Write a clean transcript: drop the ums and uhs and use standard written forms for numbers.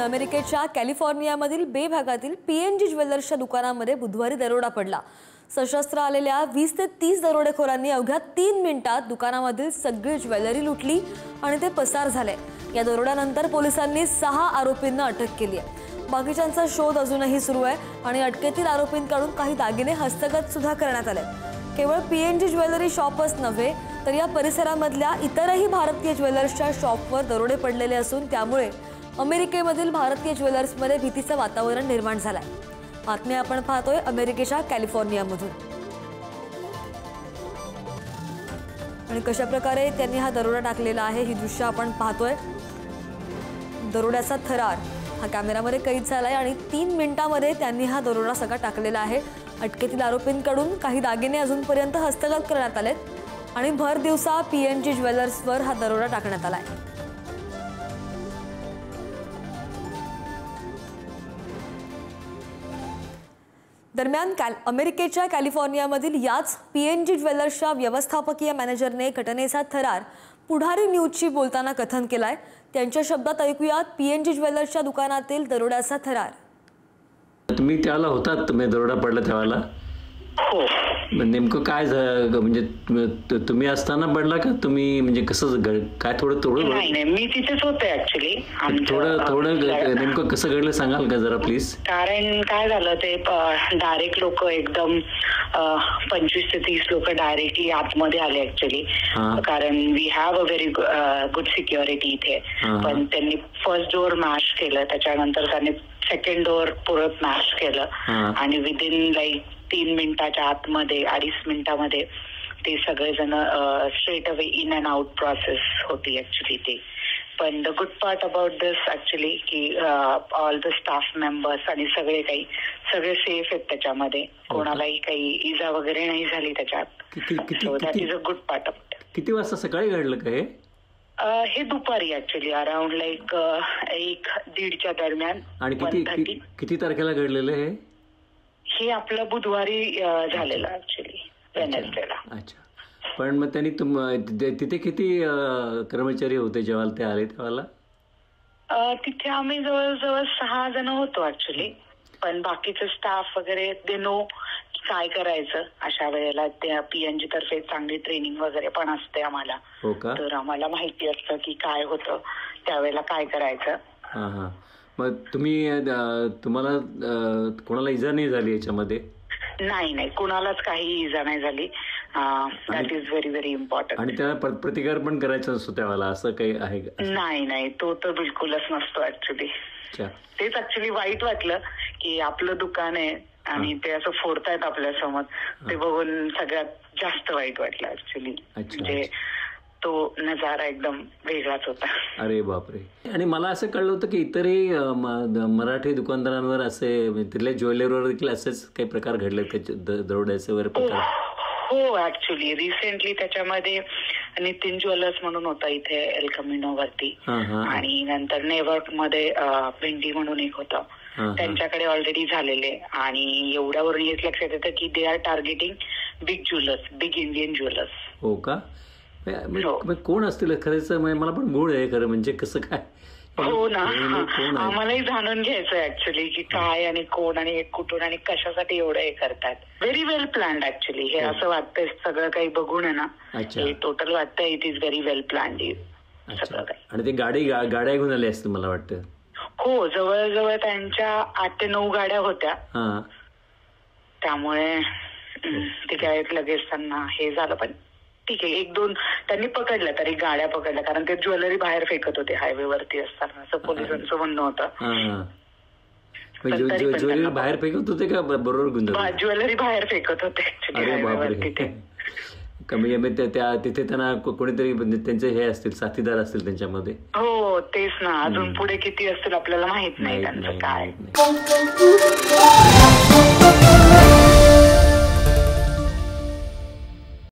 अमेरिकेच्या कॅलिफोर्नियामधील बे भागातील पीएनजी ज्वेलर्सच्या दुकानामध्ये बुधवारी दरोडा पडला। सशस्त्र आलेल्या 20 ते 30 दरोडेखोरांनी अवघ्या 3 मिनिटात दुकानामधील सगळी ज्वेलरी लुटली आणि ते पसार झाले। या दरोड्यानंतर पोलिसांनी 6 आरोपींना अटक केली आहे। बाकीच्यांचा शोध अजूनही सुरू आहे आणि अटकेतील आरोपींकडून काही दागिने हस्तगत सुद्धा करण्यात आले। केवळ पीएनजी ज्वेलरी शॉपच नव्हे तर या परिसरामधल्या इतरही भारतीय ज्वेलर्सच्या शॉपवर दरोडे पडलेले असून त्यामुळे अमेरिकेमधील भारतीय ज्वेलर्समध्ये भीतीचं वातावरण निर्माण झालंय। बातमी आपण पाहतोय अमेरिकेच्या कॅलिफोर्नियामधून आणि कशा प्रकारे त्यांनी हा दरोडा टाकलेला आहे ही दृश्य आपण पाहतोय। दरोड्याचा थरार हा कॅमेरामध्ये कैद झालाय आणि 3 मिनिटांमध्ये त्यांनी हा दरोडा सगळा टाकलेला आहे। अटकेतील आरोपींकडून काही दागिने अजूनपर्यंत हस्तगत करण्यात आलेत आणि भर दिवसा पीएनजी ज्वेलर्सवर हा दरोडा टाकण्यात आलाय। दरम्यान अमेरिकेच्या कॅलिफोर्नियामधील याच पीएनजी ज्वेलर्सच्या व्यवस्थापकीय मॅनेजरने घटनेचा थरार पुढारी न्यूजशी बोलताना कथन केलाय। त्यांच्या शब्दात ऐकूयात पीएनजी ज्वेलर्सच्या दुकानातील दरोड्याचा थरार। तुम्ही त्याला होतात, तुम्ही दरोडा पडला त्यावेळेला? हो, नेमकं काय म्हणजे तुम्ही असताना पडला का तुम्ही, म्हणजे कसं काय? थोडं नाही मी तिथेच होते ऍक्च्युअली। थोडं नेमकं कसं घडलं सांगाल का जरा प्लीज? कारण काय झालं ते डायरेक्ट लोक एकदम 25 ते 30 लोक डायरेक्टली आतमध्ये आले ऍक्च्युअली। कारण we have a very good security इथे। पण त्यांनी फर्स्ट डोअर मॅश केलं, त्याच्यानंतर त्यांनी सेकंड डोअर परत मॅश केलं आणि विदिन लाईक 3 मिनिटाच्या आतमध्ये 2.5 मिनिटामध्ये ते सगळेजण straight away in and out process होती ऍक्च्युली ते। पण the good part about this actually की ऑल द स्टाफ मेंबर्स आणि सगळे सेफ आहेत त्याच्यामध्ये। कोणालाही काही इजा वगैरे नाही झाली त्याच्यात। So that is a good part of it. किती वाजता सकाळी घडलं का हे? हे दुपारी ऍक्च्युली अराउंड लाईक 1-1:30च्या दरम्यान। आणि किती तारखेला घडलेलं हे आपलं बुधवारी झालेलं ऍक्च्युली, वेडनेसडेला। अच्छा, पण मग त्यांनी तिथे किती कर्मचारी होते जेव्हा ते आले तेव्हा? तिथे आम्ही जवळजवळ 6 जण होतो ऍक्च्युली। पण बाकीचं स्टाफ वगैरे दे नो काय करायचं अशा वेळेला। त्या पीएनजी तर्फे चांगली ट्रेनिंग वगैरे पण असते आम्हाला। हो का? तर आम्हाला माहिती असतं की काय होतं त्यावेळेला काय करायचं। मग तुम्हाला कोणाला इजा नाही झाली याच्यामध्ये? नाही, कोणालाच काही इजा नाही झाली। That is very very important. आणि त्याला प्रतिकार पण करायचा असतो त्यावेळेला, असं काही आहे? नाही, तो तर बिलकुलच नसतो ऍक्च्युली। तेच ऍक्च्युली वाईट वाटलं की आपलं दुकान आहे आणि ते असं फोडतायत आपल्या समोर, ते बघून सगळ्यात जास्त वाईट वाटलं ऍक्च्युली। म्हणजे तो नजारा एकदम वेगळाच होता। अरे बापरे। आणि मला असं कळलं होतं की इतरही मराठी दुकानदारांवर असे, तिथल्या ज्वेलरीवर देखील असेच काही प्रकार घडले दरोड्याचे वगैरे प्रकार? हो ऍक्च्युली रिसेंटली त्याच्यामध्ये नितीन ज्वेलर्स म्हणून होता इथे एल कमिनो वरती, आणि नंतर नेवर्क मध्ये भेंडी म्हणून एक होतं, त्यांच्याकडे ऑलरेडी झालेले। आणि एवढ्यावरून हेच लक्षात येतं की they are targeting big jewellers, big Indian jewellers. हो का? कोण असतील खरंच? मला पण मूळ आहे खरं, म्हणजे कसं काय? हो ना, आम्हालाही जाणून घ्यायचं ऍक्च्युली की काय आणि कोण आणि कुठून आणि कशासाठी एवढं हे करतात। व्हेरी वेल प्लॅन्ड ऍक्च्युली। हे असं वाटतंय सगळं काही बघून आहे ना, टोटल वाटतंय it is very well planned सगळं काही। आणि ते गाड्या घेऊन आले असतील मला वाटतं? हो, जवळजवळ त्यांच्या 8 ते 9 गाड्या होत्या। त्यामुळे ते काय लगेच त्यांना हे झालं, पण ठीक आहे, 1-2 त्यांनी पकडल्या, तरी गाड्या पकडल्या, कारण ते ज्वेलरी बाहेर फेकत होते हायवे वरती असताना, असं पोलिसांचं म्हणणं होतं। ज्वेलरी बाहेर फेकत होते का बरोबर? ज्वेलरी बाहेर फेकत होते। तिथे त्यांना कोणीतरी त्यांचे हे असतील, साथीदार असतील त्यांच्यामध्ये? हो तेच ना, अजून पुढे किती असतील आपल्याला माहित नाही त्यांचं काय।